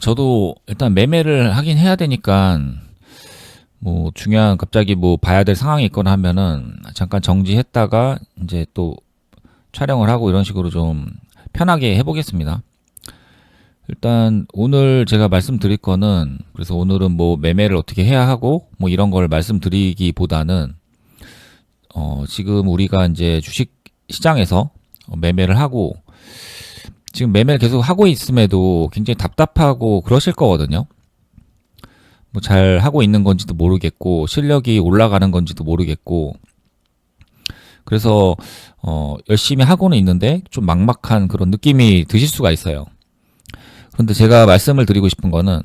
저도 일단 매매를 하긴 해야 되니까, 뭐, 중요한, 갑자기 뭐, 봐야 될 상황이 있거나 하면은, 잠깐 정지했다가, 이제 또 촬영을 하고 이런 식으로 좀 편하게 해보겠습니다. 일단, 오늘 제가 말씀드릴 거는, 그래서 오늘은 뭐, 매매를 어떻게 해야 하고, 뭐, 이런 걸 말씀드리기보다는, 지금 우리가 이제 주식 시장에서 매매를 하고, 지금 매매를 계속 하고 있음에도 굉장히 답답하고 그러실 거거든요. 뭐 잘 하고 있는 건지도 모르겠고 실력이 올라가는 건지도 모르겠고 그래서 열심히 하고는 있는데 좀 막막한 그런 느낌이 드실 수가 있어요. 그런데 제가 말씀을 드리고 싶은 거는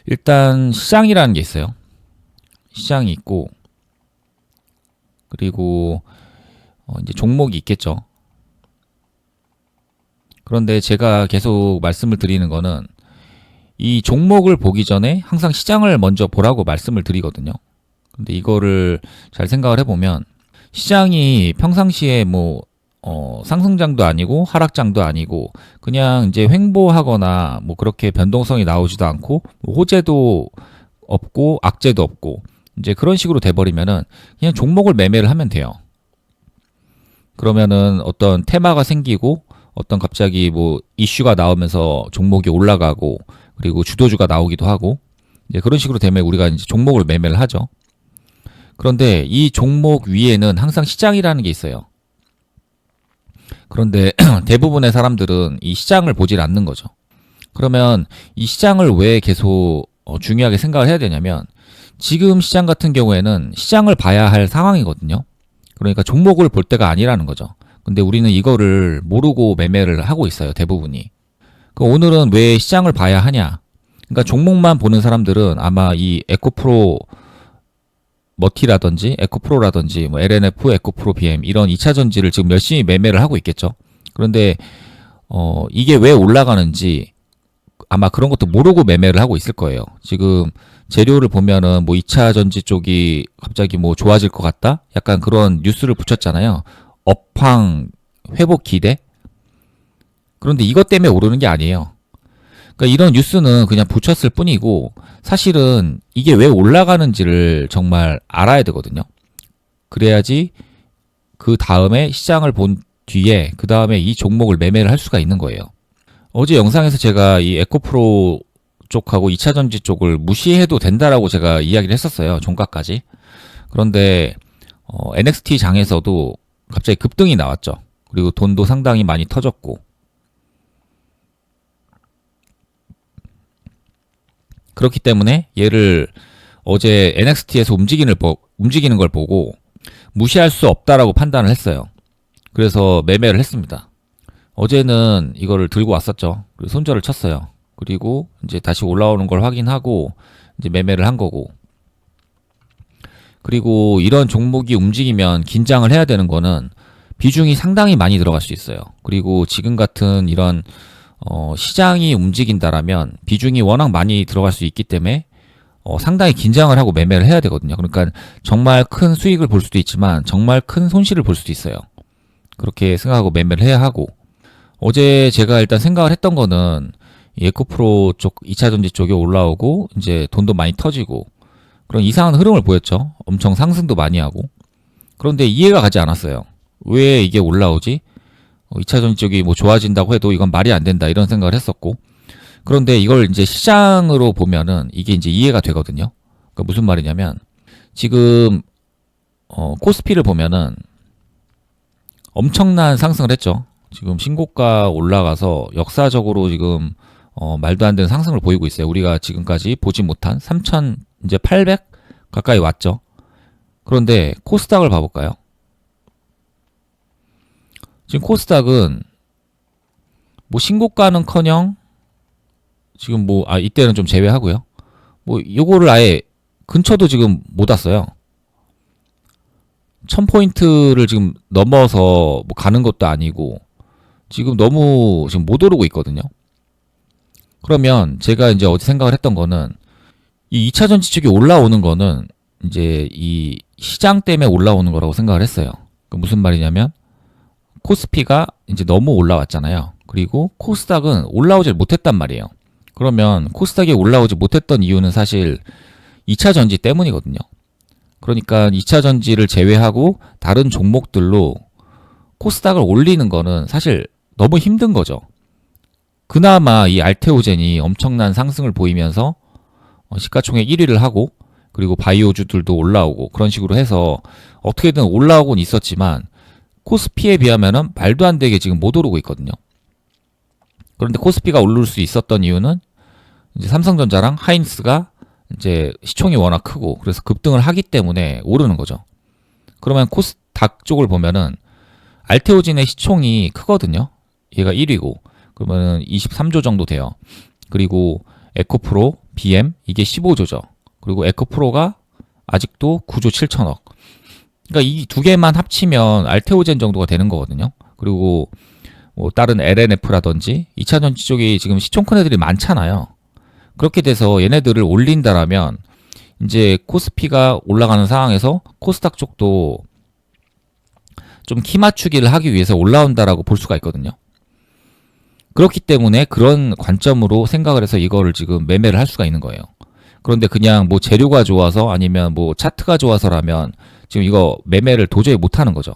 일단 시장이라는 게 있어요. 시장이 있고 그리고 이제 종목이 있겠죠. 그런데 제가 계속 말씀을 드리는 거는 이 종목을 보기 전에 항상 시장을 먼저 보라고 말씀을 드리거든요. 근데 이거를 잘 생각을 해보면 시장이 평상시에 뭐 상승장도 아니고 하락장도 아니고 그냥 이제 횡보하거나 뭐 그렇게 변동성이 나오지도 않고 뭐 호재도 없고 악재도 없고 이제 그런 식으로 돼버리면은 그냥 종목을 매매를 하면 돼요. 그러면은 어떤 테마가 생기고 어떤 갑자기 뭐 이슈가 나오면서 종목이 올라가고 그리고 주도주가 나오기도 하고 이제 그런 식으로 되면 우리가 이제 종목을 매매를 하죠. 그런데 이 종목 위에는 항상 시장이라는 게 있어요. 그런데 대부분의 사람들은 이 시장을 보질 않는 거죠. 그러면 이 시장을 왜 계속 중요하게 생각을 해야 되냐면 지금 시장 같은 경우에는 시장을 봐야 할 상황이거든요. 그러니까 종목을 볼 때가 아니라는 거죠. 근데 우리는 이거를 모르고 매매를 하고 있어요, 대부분이. 오늘은 왜 시장을 봐야 하냐? 그러니까 종목만 보는 사람들은 아마 이 에코프로 머티라든지 에코프로라든지 뭐 LNF, 에코프로 BM 이런 2차 전지를 지금 열심히 매매를 하고 있겠죠. 그런데 이게 왜 올라가는지 아마 그런 것도 모르고 매매를 하고 있을 거예요. 지금 재료를 보면은 뭐 2차 전지 쪽이 갑자기 뭐 좋아질 것 같다? 약간 그런 뉴스를 붙였잖아요. 업황 회복 기대? 그런데 이것 때문에 오르는 게 아니에요. 그러니까 이런 뉴스는 그냥 붙였을 뿐이고 사실은 이게 왜 올라가는지를 정말 알아야 되거든요. 그래야지 그 다음에 시장을 본 뒤에 그 다음에 이 종목을 매매를 할 수가 있는 거예요. 어제 영상에서 제가 이 에코프로 쪽하고 2차 전지 쪽을 무시해도 된다라고 제가 이야기를 했었어요. 종가까지. 그런데 NXT 장에서도 갑자기 급등이 나왔죠. 그리고 돈도 상당히 많이 터졌고 그렇기 때문에 얘를 어제 NXT에서 움직이는 걸 보고 무시할 수 없다라고 판단을 했어요. 그래서 매매를 했습니다. 어제는 이거를 들고 왔었죠. 그리고 손절을 쳤어요. 그리고 이제 다시 올라오는 걸 확인하고 이제 매매를 한 거고. 그리고 이런 종목이 움직이면 긴장을 해야 되는 거는 비중이 상당히 많이 들어갈 수 있어요. 그리고 지금 같은 이런 시장이 움직인다라면 비중이 워낙 많이 들어갈 수 있기 때문에 상당히 긴장을 하고 매매를 해야 되거든요. 그러니까 정말 큰 수익을 볼 수도 있지만 정말 큰 손실을 볼 수도 있어요. 그렇게 생각하고 매매를 해야 하고 어제 제가 일단 생각을 했던 거는 에코프로 쪽 2차 전지 쪽에 올라오고 이제 돈도 많이 터지고 그런 이상한 흐름을 보였죠. 엄청 상승도 많이 하고 그런데 이해가 가지 않았어요. 왜 이게 올라오지? 2차 전지 쪽이 뭐 좋아진다고 해도 이건 말이 안 된다 이런 생각을 했었고 그런데 이걸 이제 시장으로 보면은 이게 이제 이해가 되거든요. 그러니까 무슨 말이냐면 지금 코스피를 보면은 엄청난 상승을 했죠. 지금 신고가 올라가서 역사적으로 지금 말도 안 되는 상승을 보이고 있어요. 우리가 지금까지 보지 못한 3,000 이제 800 가까이 왔죠. 그런데 코스닥을 봐볼까요? 지금 코스닥은 뭐 신고가는커녕 지금 뭐 이때는 좀 제외하고요. 뭐 요거를 아예 근처도 지금 못 왔어요. 1000포인트를 지금 넘어서 뭐 가는 것도 아니고 지금 너무 지금 못 오르고 있거든요. 그러면 제가 이제 어제 생각을 했던 거는 이 2차 전지 쪽이 올라오는 거는 이제 이 시장 때문에 올라오는 거라고 생각을 했어요. 그 무슨 말이냐면 코스피가 이제 너무 올라왔잖아요. 그리고 코스닥은 올라오질 못했단 말이에요. 그러면 코스닥이 올라오지 못했던 이유는 사실 2차 전지 때문이거든요. 그러니까 2차 전지를 제외하고 다른 종목들로 코스닥을 올리는 거는 사실 너무 힘든 거죠. 그나마 이 알테오젠이 엄청난 상승을 보이면서 시가총액 1위를 하고, 그리고 바이오주들도 올라오고 그런 식으로 해서 어떻게든 올라오곤 있었지만 코스피에 비하면은 말도 안 되게 지금 못 오르고 있거든요. 그런데 코스피가 오를 수 있었던 이유는 이제 삼성전자랑 하이닉스가 이제 시총이 워낙 크고 그래서 급등을 하기 때문에 오르는 거죠. 그러면 코스닥 쪽을 보면은 알테오진의 시총이 크거든요. 얘가 1위고 그러면은 23조 정도 돼요. 그리고 에코프로, BM 이게 15조죠. 그리고 에코프로가 아직도 9조 7천억. 그러니까 이 두 개만 합치면 알테오젠 정도가 되는 거거든요. 그리고 뭐 다른 LNF라든지 2차 전지 쪽이 지금 시총 큰 애들이 많잖아요. 그렇게 돼서 얘네들을 올린다라면 이제 코스피가 올라가는 상황에서 코스닥 쪽도 좀 키 맞추기를 하기 위해서 올라온다라고 볼 수가 있거든요. 그렇기 때문에 그런 관점으로 생각을 해서 이거를 지금 매매를 할 수가 있는 거예요. 그런데 그냥 뭐 재료가 좋아서 아니면 뭐 차트가 좋아서라면 지금 이거 매매를 도저히 못 하는 거죠.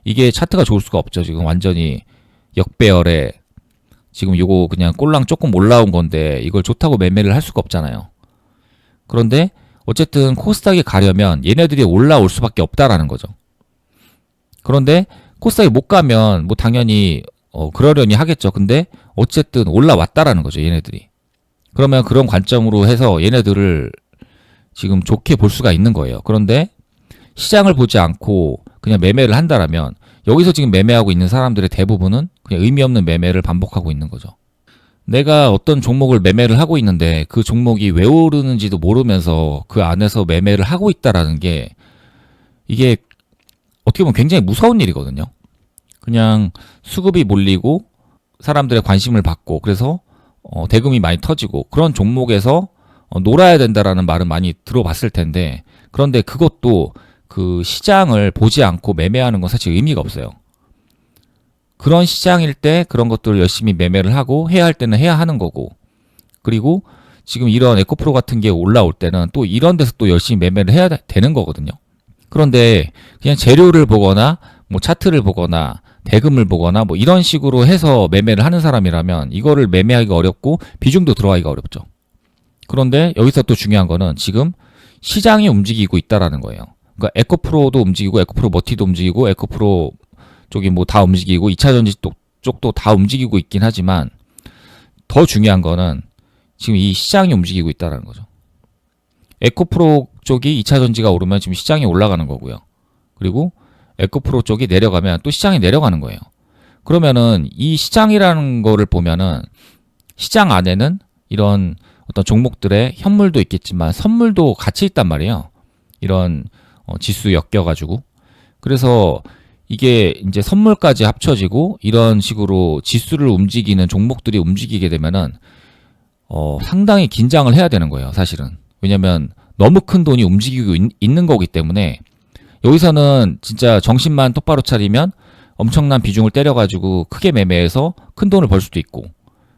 이게 차트가 좋을 수가 없죠. 지금 완전히 역배열에 지금 이거 그냥 꼴랑 조금 올라온 건데 이걸 좋다고 매매를 할 수가 없잖아요. 그런데 어쨌든 코스닥이 가려면 얘네들이 올라올 수밖에 없다라는 거죠. 그런데 코스닥이 못 가면 뭐 당연히 그러려니 하겠죠. 근데 어쨌든 올라왔다라는 거죠, 얘네들이. 그러면 그런 관점으로 해서 얘네들을 지금 좋게 볼 수가 있는 거예요. 그런데 시장을 보지 않고 그냥 매매를 한다라면 여기서 지금 매매하고 있는 사람들의 대부분은 그냥 의미 없는 매매를 반복하고 있는 거죠. 내가 어떤 종목을 매매를 하고 있는데 그 종목이 왜 오르는지도 모르면서 그 안에서 매매를 하고 있다라는 게 이게 어떻게 보면 굉장히 무서운 일이거든요. 그냥 수급이 몰리고 사람들의 관심을 받고 그래서 대금이 많이 터지고 그런 종목에서 놀아야 된다라는 말은 많이 들어봤을 텐데, 그런데 그것도 그 시장을 보지 않고 매매하는 건 사실 의미가 없어요. 그런 시장일 때 그런 것들을 열심히 매매를 하고 해야 할 때는 해야 하는 거고, 그리고 지금 이런 에코프로 같은 게 올라올 때는 또 이런 데서 또 열심히 매매를 해야 되는 거거든요. 그런데 그냥 재료를 보거나 뭐 차트를 보거나 대금을 보거나 뭐 이런 식으로 해서 매매를 하는 사람이라면 이거를 매매하기가 어렵고 비중도 들어가기가 어렵죠. 그런데 여기서 또 중요한 거는 지금 시장이 움직이고 있다라는 거예요. 그러니까 에코프로도 움직이고 에코프로 머티도 움직이고 에코프로 쪽이 뭐 다 움직이고 2차 전지 쪽도 다 움직이고 있긴 하지만 더 중요한 거는 지금 이 시장이 움직이고 있다라는 거죠. 에코프로 쪽이 2차 전지가 오르면 지금 시장이 올라가는 거고요. 그리고 에코프로 쪽이 내려가면 또 시장이 내려가는 거예요. 그러면은 이 시장이라는 거를 보면은 시장 안에는 이런 어떤 종목들의 현물도 있겠지만 선물도 같이 있단 말이에요. 이런 지수 엮여가지고. 그래서 이게 이제 선물까지 합쳐지고 이런 식으로 지수를 움직이는 종목들이 움직이게 되면은 상당히 긴장을 해야 되는 거예요, 사실은. 왜냐면 너무 큰 돈이 움직이고 있는 거기 때문에 여기서는 진짜 정신만 똑바로 차리면 엄청난 비중을 때려가지고 크게 매매해서 큰 돈을 벌 수도 있고,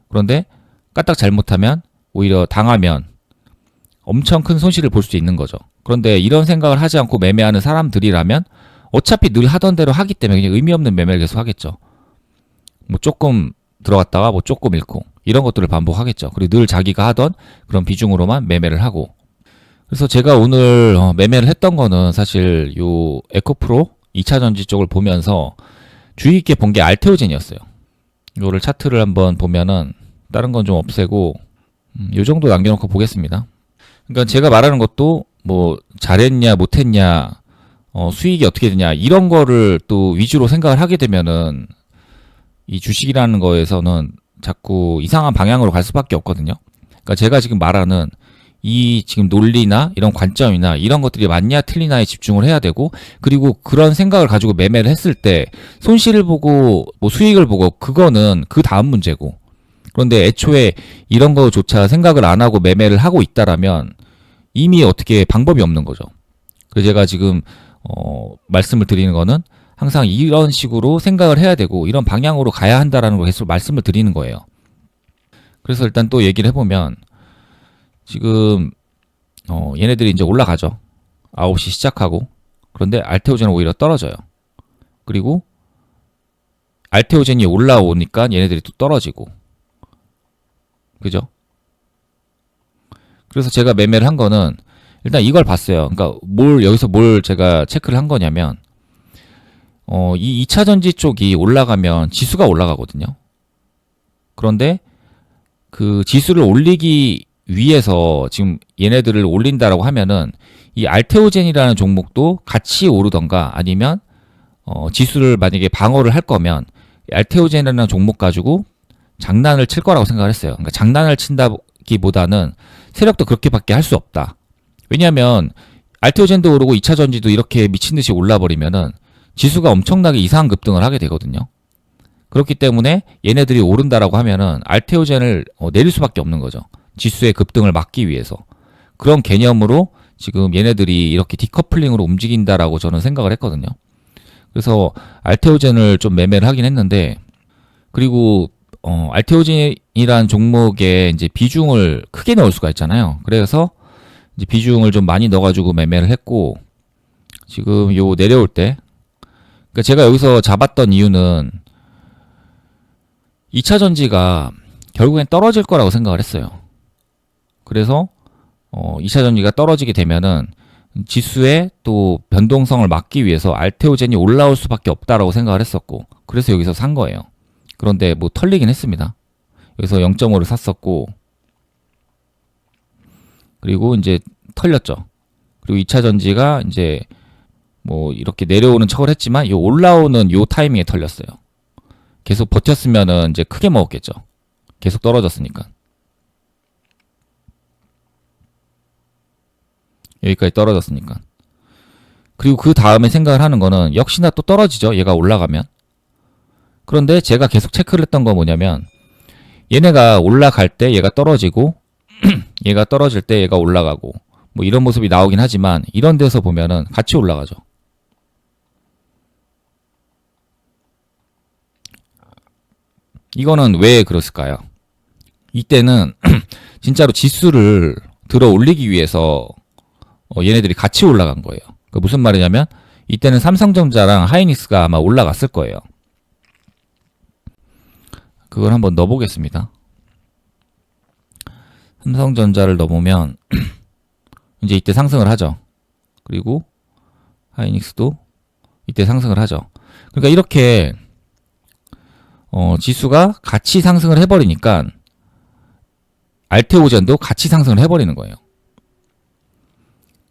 그런데 까딱 잘못하면 오히려 당하면 엄청 큰 손실을 볼 수도 있는 거죠. 그런데 이런 생각을 하지 않고 매매하는 사람들이라면 어차피 늘 하던 대로 하기 때문에 그냥 의미 없는 매매를 계속 하겠죠. 뭐 조금 들어갔다가 뭐 조금 잃고 이런 것들을 반복하겠죠. 그리고 늘 자기가 하던 그런 비중으로만 매매를 하고. 그래서 제가 오늘 매매를 했던 거는 사실 요 에코프로 2차 전지 쪽을 보면서 주의 있게 본 게 알테오젠이었어요. 이거를 차트를 한번 보면은 다른 건 좀 없애고 요 정도 남겨놓고 보겠습니다. 그러니까 제가 말하는 것도 뭐 잘했냐 못했냐 수익이 어떻게 되냐 이런 거를 또 위주로 생각을 하게 되면은 이 주식이라는 거에서는 자꾸 이상한 방향으로 갈 수밖에 없거든요. 그러니까 제가 지금 말하는 이 지금 논리나 이런 관점이나 이런 것들이 맞냐 틀리냐에 집중을 해야 되고, 그리고 그런 생각을 가지고 매매를 했을 때 손실을 보고 뭐 수익을 보고 그거는 그 다음 문제고, 그런데 애초에 이런 거조차 생각을 안 하고 매매를 하고 있다라면 이미 어떻게 방법이 없는 거죠. 그래서 제가 지금 말씀을 드리는 거는 항상 이런 식으로 생각을 해야 되고 이런 방향으로 가야 한다라는 걸 계속 말씀을 드리는 거예요. 그래서 일단 또 얘기를 해보면 지금 얘네들이 이제 올라가죠. 9시 시작하고 그런데 알테오젠은 오히려 떨어져요. 그리고 알테오젠이 올라오니까 얘네들이 또 떨어지고 그죠? 그래서 제가 매매를 한 거는 일단 이걸 봤어요. 그러니까 여기서 뭘 제가 체크를 한 거냐면 이 2차 전지 쪽이 올라가면 지수가 올라가거든요. 그런데 그 지수를 올리기 위해서 지금 얘네들을 올린다라고 하면은 이 알테오젠이라는 종목도 같이 오르던가 아니면 지수를 만약에 방어를 할 거면 알테오젠이라는 종목 가지고 장난을 칠 거라고 생각을 했어요. 그러니까 장난을 친다기보다는 세력도 그렇게밖에 할 수 없다. 왜냐하면 알테오젠도 오르고 2차 전지도 이렇게 미친 듯이 올라버리면은 지수가 엄청나게 이상한 급등을 하게 되거든요. 그렇기 때문에 얘네들이 오른다라고 하면은 알테오젠을 내릴 수밖에 없는 거죠. 지수의 급등을 막기 위해서. 그런 개념으로 지금 얘네들이 이렇게 디커플링으로 움직인다라고 저는 생각을 했거든요. 그래서 알테오젠을 좀 매매를 하긴 했는데, 그리고 알테오젠이라는 종목에 이제 비중을 크게 넣을 수가 있잖아요. 그래서 이제 비중을 좀 많이 넣어가지고 매매를 했고, 지금 요 내려올 때, 그러니까 제가 여기서 잡았던 이유는 2차 전지가 결국엔 떨어질 거라고 생각을 했어요. 그래서 2차 전지가 떨어지게 되면은 지수의 또 변동성을 막기 위해서 알테오젠이 올라올 수밖에 없다라고 생각을 했었고, 그래서 여기서 산 거예요. 그런데 뭐 털리긴 했습니다. 여기서 0.5를 샀었고, 그리고 이제 털렸죠. 그리고 2차 전지가 이제 뭐 이렇게 내려오는 척을 했지만 요 올라오는 요 타이밍에 털렸어요. 계속 버텼으면은 이제 크게 먹었겠죠. 계속 떨어졌으니까. 여기까지 떨어졌으니까. 그리고 그 다음에 생각을 하는 거는 역시나 또 떨어지죠. 얘가 올라가면. 그런데 제가 계속 체크를 했던 건 뭐냐면 얘네가 올라갈 때 얘가 떨어지고 얘가 떨어질 때 얘가 올라가고 뭐 이런 모습이 나오긴 하지만 이런 데서 보면은 같이 올라가죠. 이거는 왜 그랬을까요? 이때는 진짜로 지수를 들어 올리기 위해서 얘네들이 같이 올라간 거예요. 그 무슨 말이냐면 이때는 삼성전자랑 하이닉스가 아마 올라갔을 거예요. 그걸 한번 넣어보겠습니다. 삼성전자를 넣어보면 이제 이때 상승을 하죠. 그리고 하이닉스도 이때 상승을 하죠. 그러니까 이렇게 지수가 같이 상승을 해버리니까 알테오젠도 같이 상승을 해버리는 거예요.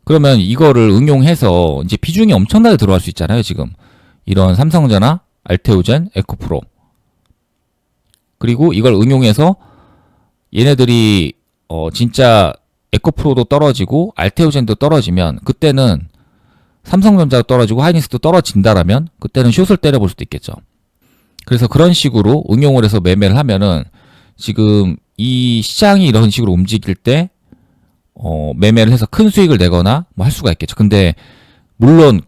그러면 이거를 응용해서 이제 비중이 엄청나게 들어갈 수 있잖아요. 지금 이런 삼성전자, 알테오젠, 에코프로. 그리고 이걸 응용해서 얘네들이 진짜 에코프로도 떨어지고 알테오젠도 떨어지면 그때는 삼성전자도 떨어지고 하이닉스도 떨어진다라면 그때는 숏을 때려볼 수도 있겠죠. 그래서 그런 식으로 응용을 해서 매매를 하면은 지금 이 시장이 이런 식으로 움직일 때 매매를 해서 큰 수익을 내거나 뭐 할 수가 있겠죠. 근데 물론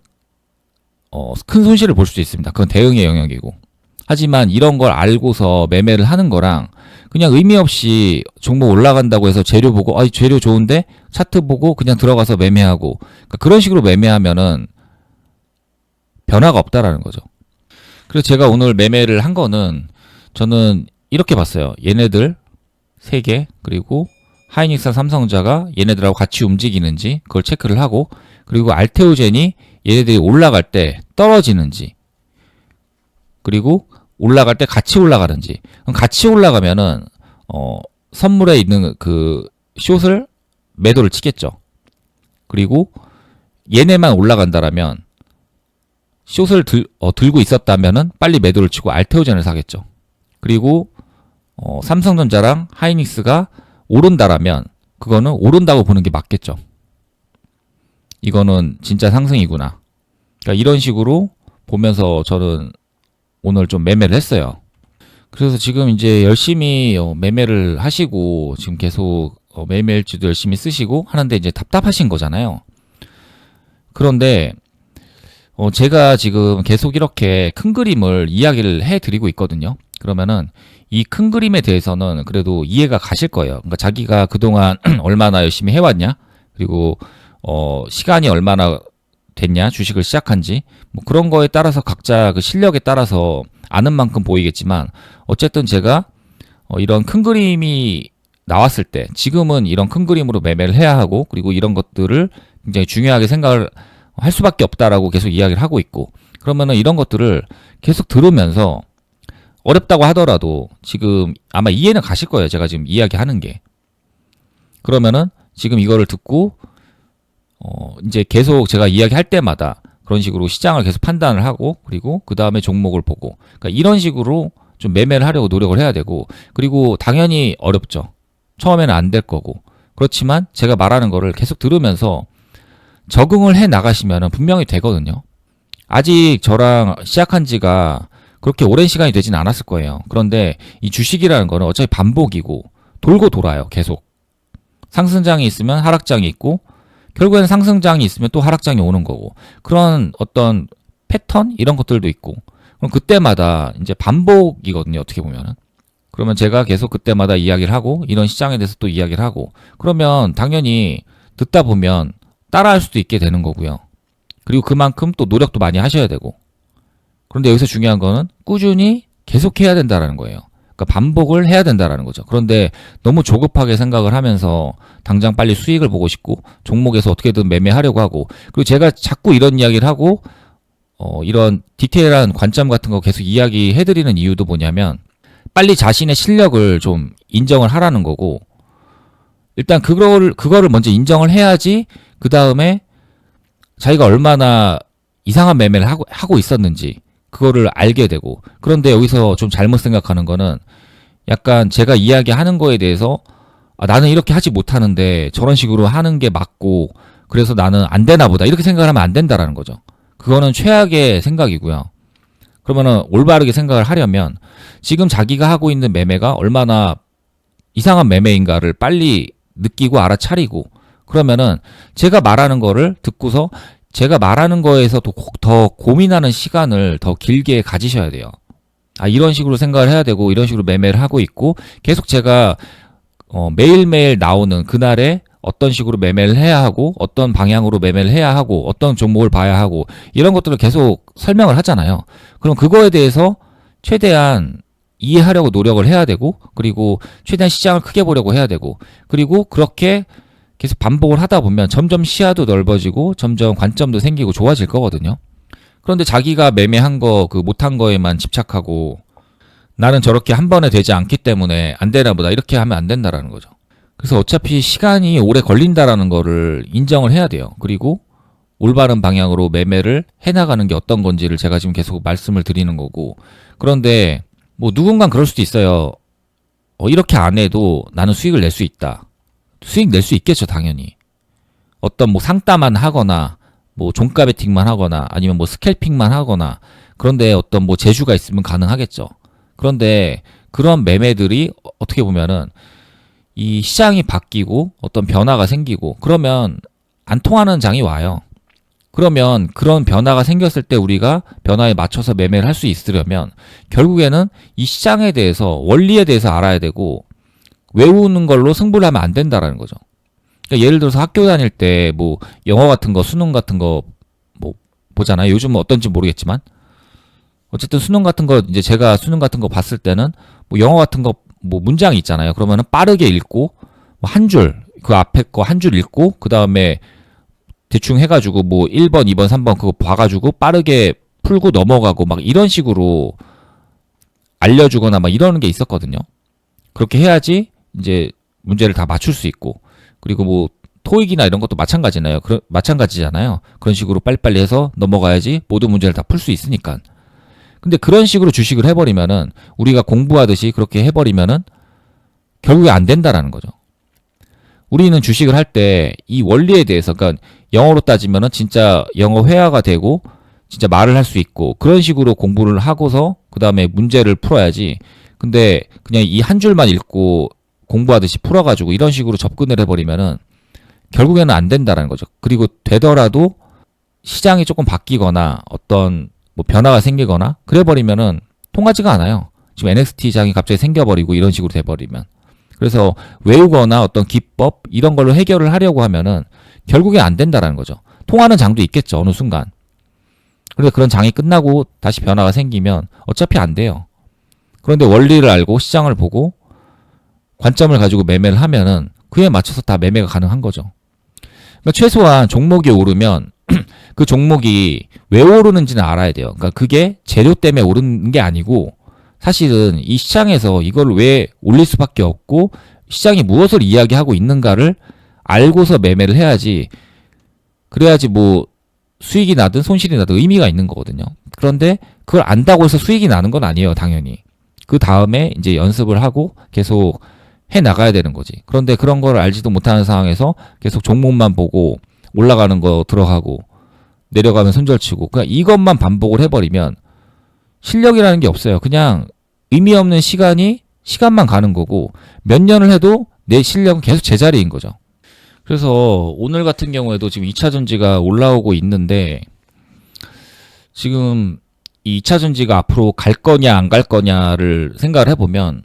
큰 손실을 볼 수도 있습니다. 그건 대응의 영역이고. 하지만 이런 걸 알고서 매매를 하는 거랑 그냥 의미 없이 종목 올라간다고 해서 재료 보고 재료 좋은데 차트 보고 그냥 들어가서 매매하고 그러니까 그런 식으로 매매하면은 변화가 없다라는 거죠. 그래서 제가 오늘 매매를 한 거는 저는 이렇게 봤어요. 얘네들 3개 그리고 하이닉스와 삼성자가 얘네들하고 같이 움직이는지 그걸 체크를 하고 그리고 알테오젠이 얘네들이 올라갈 때 떨어지는지 그리고 올라갈 때 같이 올라가는지 그럼 같이 올라가면은 선물에 있는 그 숏을 매도를 치겠죠. 그리고 얘네만 올라간다라면 숏을 들고 있었다면은 빨리 매도를 치고 알테오젠을 사겠죠. 그리고 삼성전자랑 하이닉스가 오른다라면 그거는 오른다고 보는 게 맞겠죠. 이거는 진짜 상승이구나. 그러니까 이런 식으로 보면서 저는 오늘 좀 매매를 했어요. 그래서 지금 이제 열심히 매매를 하시고 지금 계속 매일매일주도 열심히 쓰시고 하는데 이제 답답하신 거잖아요. 그런데 제가 지금 계속 이렇게 큰 그림을 이야기를 해드리고 있거든요. 그러면은 이 큰 그림에 대해서는 그래도 이해가 가실 거예요. 그러니까 자기가 그동안 얼마나 열심히 해왔냐, 그리고 시간이 얼마나 됐냐, 주식을 시작한 지, 뭐 그런 거에 따라서 각자 그 실력에 따라서 아는 만큼 보이겠지만, 어쨌든 제가 이런 큰 그림이 나왔을 때, 지금은 이런 큰 그림으로 매매를 해야 하고, 그리고 이런 것들을 굉장히 중요하게 생각을 할 수밖에 없다라고 계속 이야기를 하고 있고, 그러면은 이런 것들을 계속 들으면서 어렵다고 하더라도 지금 아마 이해는 가실 거예요. 제가 지금 이야기하는 게. 그러면은 지금 이거를 듣고 이제 계속 제가 이야기할 때마다 그런 식으로 시장을 계속 판단을 하고, 그리고 그 다음에 종목을 보고, 그러니까 이런 식으로 좀 매매를 하려고 노력을 해야 되고, 그리고 당연히 어렵죠. 처음에는 안 될 거고. 그렇지만 제가 말하는 거를 계속 들으면서 적응을 해 나가시면 분명히 되거든요. 아직 저랑 시작한 지가 그렇게 오랜 시간이 되진 않았을 거예요. 그런데 이 주식이라는 거는 어차피 반복이고 돌고 돌아요. 계속. 상승장이 있으면 하락장이 있고, 결국에는 상승장이 있으면 또 하락장이 오는 거고, 그런 어떤 패턴 이런 것들도 있고, 그럼 그때마다 이제 반복이거든요. 어떻게 보면은. 그러면 제가 계속 그때마다 이야기를 하고, 이런 시장에 대해서 또 이야기를 하고, 그러면 당연히 듣다 보면 따라할 수도 있게 되는 거고요. 그리고 그만큼 또 노력도 많이 하셔야 되고. 그런데 여기서 중요한 거는 꾸준히 계속 해야 된다라는 거예요. 그러니까 반복을 해야 된다라는 거죠. 그런데 너무 조급하게 생각을 하면서 당장 빨리 수익을 보고 싶고, 종목에서 어떻게든 매매하려고 하고, 그리고 제가 자꾸 이런 이야기를 하고 이런 디테일한 관점 같은 거 계속 이야기해드리는 이유도 뭐냐면, 빨리 자신의 실력을 좀 인정을 하라는 거고, 일단 그거를 먼저 인정을 해야지 그 다음에 자기가 얼마나 이상한 매매를 하고 있었는지 그거를 알게 되고. 그런데 여기서 좀 잘못 생각하는 거는, 약간 제가 이야기하는 거에 대해서 나는 이렇게 하지 못하는데 저런 식으로 하는 게 맞고, 그래서 나는 안 되나 보다, 이렇게 생각을 하면 안 된다라는 거죠. 그거는 최악의 생각이고요. 그러면은 올바르게 생각을 하려면 지금 자기가 하고 있는 매매가 얼마나 이상한 매매인가를 빨리 느끼고 알아차리고, 그러면은 제가 말하는 거를 듣고서 제가 말하는 거에서 더 고민하는 시간을 더 길게 가지셔야 돼요. 이런 식으로 생각을 해야 되고, 이런 식으로 매매를 하고 있고, 계속 제가 매일매일 나오는 그날에 어떤 식으로 매매를 해야 하고, 어떤 방향으로 매매를 해야 하고, 어떤 종목을 봐야 하고, 이런 것들을 계속 설명을 하잖아요. 그럼 그거에 대해서 최대한 이해하려고 노력을 해야 되고, 그리고 최대한 시장을 크게 보려고 해야 되고, 그리고 그렇게 계속 반복을 하다 보면 점점 시야도 넓어지고 점점 관점도 생기고 좋아질 거거든요. 그런데 자기가 매매한 거, 그 못한 거에만 집착하고, 나는 저렇게 한 번에 되지 않기 때문에 안 되나 보다, 이렇게 하면 안 된다라는 거죠. 그래서 어차피 시간이 오래 걸린다라는 거를 인정을 해야 돼요. 그리고 올바른 방향으로 매매를 해나가는 게 어떤 건지를 제가 지금 계속 말씀을 드리는 거고. 그런데 뭐 누군간 그럴 수도 있어요. 이렇게 안 해도 나는 수익을 낼 수 있다. 수익 낼 수 있겠죠, 당연히. 어떤 뭐 상따만 하거나, 뭐 종가 베팅만 하거나, 아니면 뭐 스캘핑만 하거나, 그런데 어떤 뭐 재주가 있으면 가능하겠죠. 그런데 그런 매매들이 어떻게 보면은 이 시장이 바뀌고 어떤 변화가 생기고, 그러면 안 통하는 장이 와요. 그러면 그런 변화가 생겼을 때 우리가 변화에 맞춰서 매매를 할 수 있으려면 결국에는 이 시장에 대해서, 원리에 대해서 알아야 되고, 외우는 걸로 승부를 하면 안 된다라는 거죠. 그러니까 예를 들어서 학교 다닐 때 뭐 영어 같은 거, 수능 같은 거 뭐 보잖아요. 요즘은 어떤지 모르겠지만, 어쨌든 수능 같은 거, 이제 제가 수능 같은 거 봤을 때는 뭐 영어 같은 거 뭐 문장이 있잖아요. 그러면은 빠르게 읽고 한 줄, 그 앞에 거 한 줄 읽고, 그 다음에 대충 해가지고 뭐 1번, 2번, 3번 그거 봐가지고 빠르게 풀고 넘어가고, 막 이런 식으로 알려주거나 막 이러는 게 있었거든요. 그렇게 해야지 이제 문제를 다 맞출 수 있고, 그리고 뭐 토익이나 이런 것도 마찬가지잖아요. 그런 식으로 빨리빨리 해서 넘어가야지 모든 문제를 다 풀 수 있으니까. 근데 그런 식으로 주식을 해버리면은, 우리가 공부하듯이 그렇게 해버리면은 결국에 안 된다라는 거죠. 우리는 주식을 할 때 이 원리에 대해서, 그러니까 영어로 따지면은 진짜 영어 회화가 되고 진짜 말을 할 수 있고, 그런 식으로 공부를 하고서 그 다음에 문제를 풀어야지. 근데 그냥 이 한 줄만 읽고 공부하듯이 풀어가지고 이런 식으로 접근을 해버리면은 결국에는 안 된다라는 거죠. 그리고 되더라도 시장이 조금 바뀌거나 어떤 뭐 변화가 생기거나 그래버리면은 통하지가 않아요. 지금 NXT장이 갑자기 생겨버리고 이런 식으로 돼버리면. 그래서 외우거나 어떤 기법 이런 걸로 해결을 하려고 하면은 결국에 안 된다라는 거죠. 통하는 장도 있겠죠, 어느 순간. 그런데 그런 장이 끝나고 다시 변화가 생기면 어차피 안 돼요. 그런데 원리를 알고 시장을 보고 관점을 가지고 매매를 하면은 그에 맞춰서 다 매매가 가능한 거죠. 그러니까 최소한 종목이 오르면 그 종목이 왜 오르는지는 알아야 돼요. 그러니까 그게 재료 때문에 오르는 게 아니고 사실은 이 시장에서 이걸 왜 올릴 수밖에 없고 시장이 무엇을 이야기하고 있는가를 알고서 매매를 해야지. 그래야지 뭐 수익이 나든 손실이 나든 의미가 있는 거거든요. 그런데 그걸 안다고 해서 수익이 나는 건 아니에요, 당연히. 그 다음에 이제 연습을 하고 계속 해 나가야 되는 거지. 그런데 그런 걸 알지도 못하는 상황에서 계속 종목만 보고 올라가는 거 들어가고 내려가면 손절치고 그냥 이것만 반복을 해버리면 실력이라는 게 없어요. 그냥 의미 없는 시간만 가는 거고 몇 년을 해도 내 실력은 계속 제자리인 거죠. 그래서 오늘 같은 경우에도 지금 2차 전지가 올라오고 있는데 지금 이 2차 전지가 앞으로 갈 거냐 안 갈 거냐를 생각을 해보면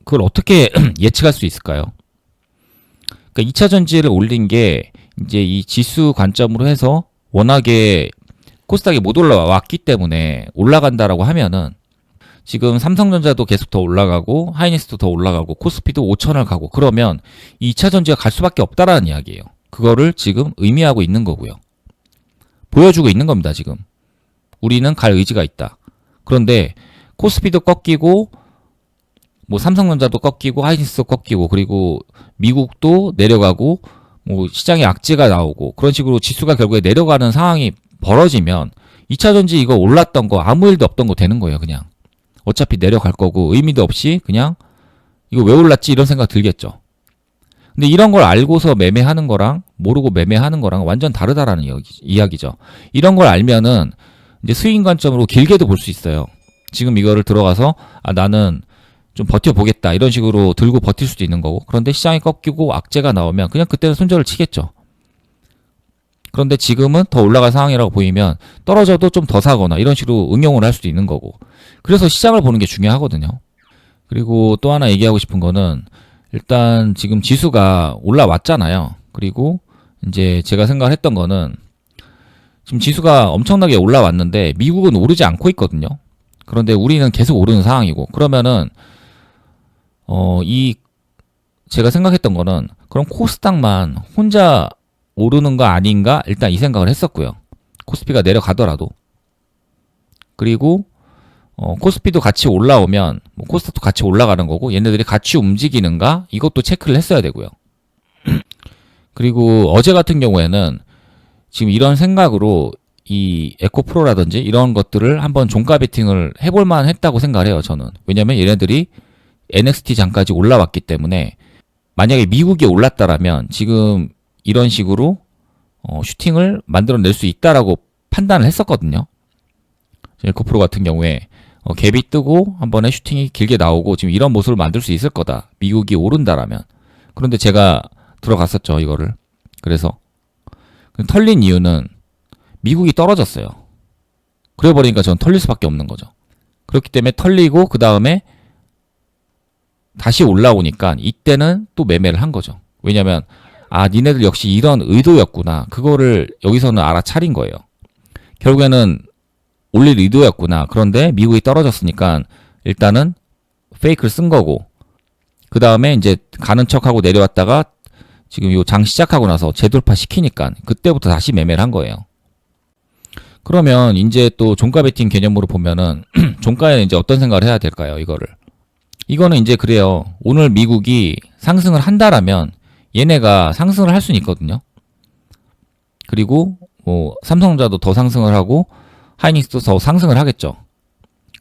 그걸 어떻게 예측할 수 있을까요? 그러니까 2차 전지를 올린 게 이제 이 지수 관점으로 해서 워낙에 코스닥이 못 올라왔기 때문에 올라간다라고 하면은 지금 삼성전자도 계속 더 올라가고 하이닉스도 더 올라가고 코스피도 5천을 가고 그러면 2차 전지가 갈 수밖에 없다라는 이야기예요. 그거를 지금 의미하고 있는 거고요. 보여주고 있는 겁니다, 지금. 우리는 갈 의지가 있다. 그런데 코스피도 꺾이고 뭐 삼성전자도 꺾이고 하이닉스도 꺾이고 그리고 미국도 내려가고 뭐 시장에 악재가 나오고 그런 식으로 지수가 결국에 내려가는 상황이 벌어지면 2차 전지 이거 올랐던 거 아무 일도 없던 거 되는 거예요, 그냥. 어차피 내려갈 거고 의미도 없이 그냥 이거 왜 올랐지 이런 생각 들겠죠. 근데 이런 걸 알고서 매매하는 거랑 모르고 매매하는 거랑 완전 다르다라는 이야기죠. 이런 걸 알면은 이제 수익 관점으로 길게도 볼 수 있어요. 지금 이거를 들어가서 나는 좀 버텨보겠다 이런 식으로 들고 버틸 수도 있는 거고 그런데 시장이 꺾이고 악재가 나오면 그냥 그때는 손절을 치겠죠. 그런데 지금은 더 올라갈 상황이라고 보이면 떨어져도 좀 더 사거나 이런 식으로 응용을 할 수도 있는 거고 그래서 시장을 보는 게 중요하거든요. 그리고 또 하나 얘기하고 싶은 거는 일단 지금 지수가 올라왔잖아요. 그리고 이제 제가 생각했던 거는 지금 지수가 엄청나게 올라왔는데 미국은 오르지 않고 있거든요. 그런데 우리는 계속 오르는 상황이고 그러면은 제가 생각했던 거는 그럼 코스닥만 혼자 오르는 거 아닌가? 일단 이 생각을 했었고요. 코스피가 내려가더라도. 그리고 코스피도 같이 올라오면 뭐 코스닥도 같이 올라가는 거고 얘네들이 같이 움직이는가? 이것도 체크를 했어야 되고요. 그리고 어제 같은 경우에는 지금 이런 생각으로 이 에코프로라든지 이런 것들을 한번 종가 베팅을 해볼 만 했다고 생각을 해요, 저는. 왜냐면 얘네들이 NXT 장까지 올라왔기 때문에 만약에 미국이 올랐다라면 지금 이런 식으로 슈팅을 만들어낼 수 있다라고 판단을 했었거든요. 에코프로 같은 경우에 갭이 뜨고 한 번에 슈팅이 길게 나오고 지금 이런 모습을 만들 수 있을 거다. 미국이 오른다라면. 그런데 제가 들어갔었죠, 이거를. 그래서 털린 이유는 미국이 떨어졌어요. 그래 버리니까 전 털릴 수밖에 없는 거죠. 그렇기 때문에 털리고 그 다음에 다시 올라오니까 이때는 또 매매를 한 거죠. 왜냐면 니네들 역시 이런 의도였구나. 그거를 여기서는 알아차린 거예요. 결국에는 올릴 의도였구나. 그런데 미국이 떨어졌으니까 일단은 페이크를 쓴 거고 그 다음에 이제 가는 척하고 내려왔다가 지금 요 장 시작하고 나서 재돌파 시키니까 그때부터 다시 매매를 한 거예요. 그러면 이제 또 종가 베팅 개념으로 보면은 종가에는 이제 어떤 생각을 해야 될까요? 이거는 이제 그래요. 오늘 미국이 상승을 한다라면 얘네가 상승을 할 수는 있거든요. 그리고 뭐 삼성전자도 더 상승을 하고 하이닉스도 더 상승을 하겠죠.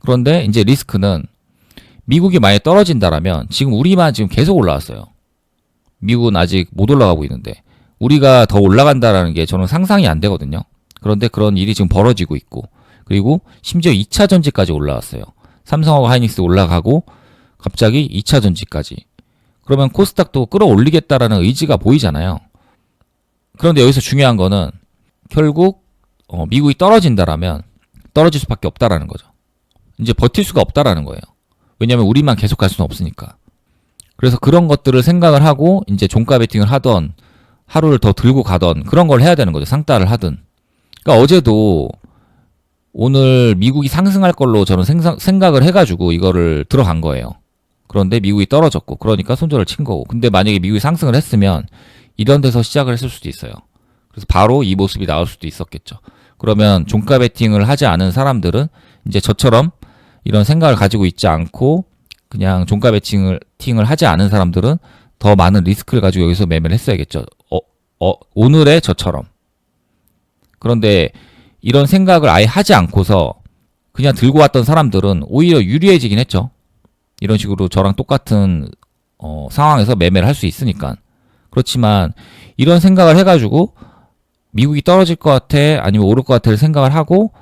그런데 이제 리스크는 미국이 만약에 떨어진다라면 지금 우리만 지금 계속 올라왔어요. 미국은 아직 못 올라가고 있는데 우리가 더 올라간다라는 게 저는 상상이 안 되거든요. 그런데 그런 일이 지금 벌어지고 있고 그리고 심지어 2차 전지까지 올라왔어요. 삼성하고 하이닉스 올라가고 갑자기 2차 전지까지. 그러면 코스닥도 끌어올리겠다라는 의지가 보이잖아요. 그런데 여기서 중요한 거는 결국 미국이 떨어진다라면 떨어질 수밖에 없다라는 거죠. 이제 버틸 수가 없다라는 거예요. 왜냐면 우리만 계속 갈 수는 없으니까. 그래서 그런 것들을 생각을 하고 이제 종가 베팅을 하던 하루를 더 들고 가던 그런 걸 해야 되는 거죠. 상따를 하든. 그러니까 어제도 오늘 미국이 상승할 걸로 저는 생각을 해가지고 이거를 들어간 거예요. 그런데 미국이 떨어졌고 그러니까 손절을 친 거고. 근데 만약에 미국이 상승을 했으면 이런 데서 시작을 했을 수도 있어요. 그래서 바로 이 모습이 나올 수도 있었겠죠. 그러면 종가 베팅을 하지 않은 사람들은 이제 저처럼 이런 생각을 가지고 있지 않고 그냥 종가 베팅을 하지 않은 사람들은 더 많은 리스크를 가지고 여기서 매매를 했어야겠죠. 오늘의 저처럼. 그런데 이런 생각을 아예 하지 않고서 그냥 들고 왔던 사람들은 오히려 유리해지긴 했죠. 이런 식으로 저랑 똑같은 상황에서 매매를 할 수 있으니까. 그렇지만 이런 생각을 해가지고 미국이 떨어질 것 같아 아니면 오를 것 같아를 생각을 하고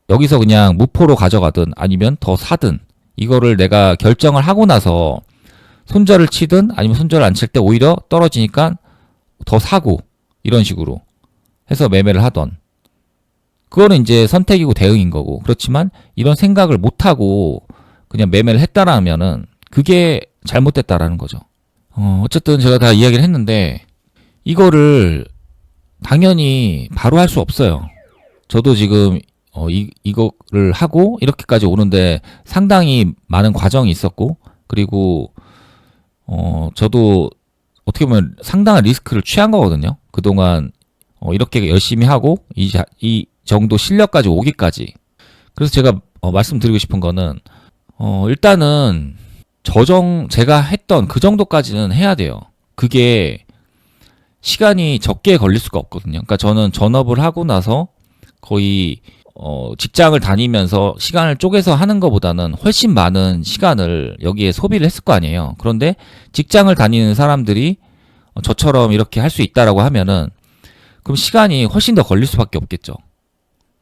여기서 그냥 무포로 가져가든 아니면 더 사든 이거를 내가 결정을 하고 나서 손절을 치든 아니면 손절을 안 칠 때 오히려 떨어지니까 더 사고 이런 식으로 해서 매매를 하던 그거는 이제 선택이고 대응인 거고. 그렇지만 이런 생각을 못하고 그냥 매매를 했다라면은 그게 잘못됐다라는 거죠. 어쨌든 제가 다 이야기를 했는데 이거를 당연히 바로 할 수 없어요. 저도 지금 이거를 하고 이렇게까지 오는데 상당히 많은 과정이 있었고 그리고 저도 어떻게 보면 상당한 리스크를 취한 거거든요. 그동안 이렇게 열심히 하고 이 정도 실력까지 오기까지. 그래서 제가 말씀드리고 싶은 거는 일단은 제가 했던 그 정도까지는 해야 돼요. 그게 시간이 적게 걸릴 수가 없거든요. 그러니까 저는 전업을 하고 나서 거의 직장을 다니면서 시간을 쪼개서 하는 것보다는 훨씬 많은 시간을 여기에 소비를 했을 거 아니에요. 그런데 직장을 다니는 사람들이 저처럼 이렇게 할 수 있다라고 하면은 그럼 시간이 훨씬 더 걸릴 수밖에 없겠죠.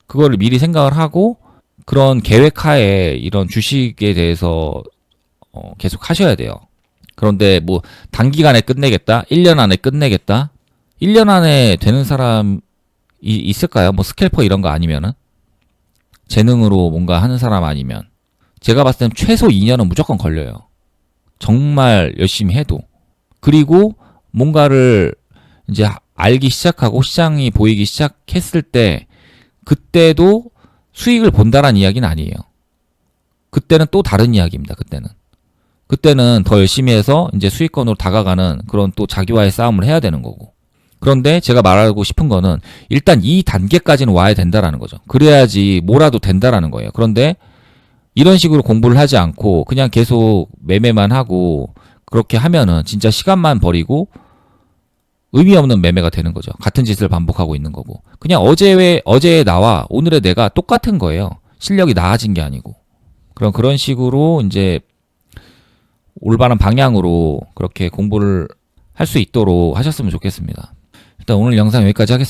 그거를 미리 생각을 하고 그런 계획하에 이런 주식에 대해서 계속 하셔야 돼요. 그런데 뭐 단기간에 끝내겠다, 1년 안에 끝내겠다, 1년 안에 되는 사람이 있을까요? 뭐 스캘퍼 이런 거 아니면은 재능으로 뭔가 하는 사람 아니면 제가 봤을 땐 최소 2년은 무조건 걸려요. 정말 열심히 해도. 그리고 뭔가를 이제 알기 시작하고 시장이 보이기 시작했을 때 그때도 수익을 본다란 이야기는 아니에요. 그때는 또 다른 이야기입니다. 그때는 더 열심히 해서 이제 수익권으로 다가가는 그런 또 자기와의 싸움을 해야 되는 거고. 그런데 제가 말하고 싶은 거는 일단 이 단계까지는 와야 된다라는 거죠. 그래야지 뭐라도 된다라는 거예요. 그런데 이런 식으로 공부를 하지 않고 그냥 계속 매매만 하고 그렇게 하면은 진짜 시간만 버리고 의미 없는 매매가 되는 거죠. 같은 짓을 반복하고 있는 거고. 그냥 어제의 나와 오늘의 내가 똑같은 거예요. 실력이 나아진 게 아니고. 그런 식으로 이제 올바른 방향으로 그렇게 공부를 할 수 있도록 하셨으면 좋겠습니다. 일단 오늘 영상 여기까지 하겠습니다.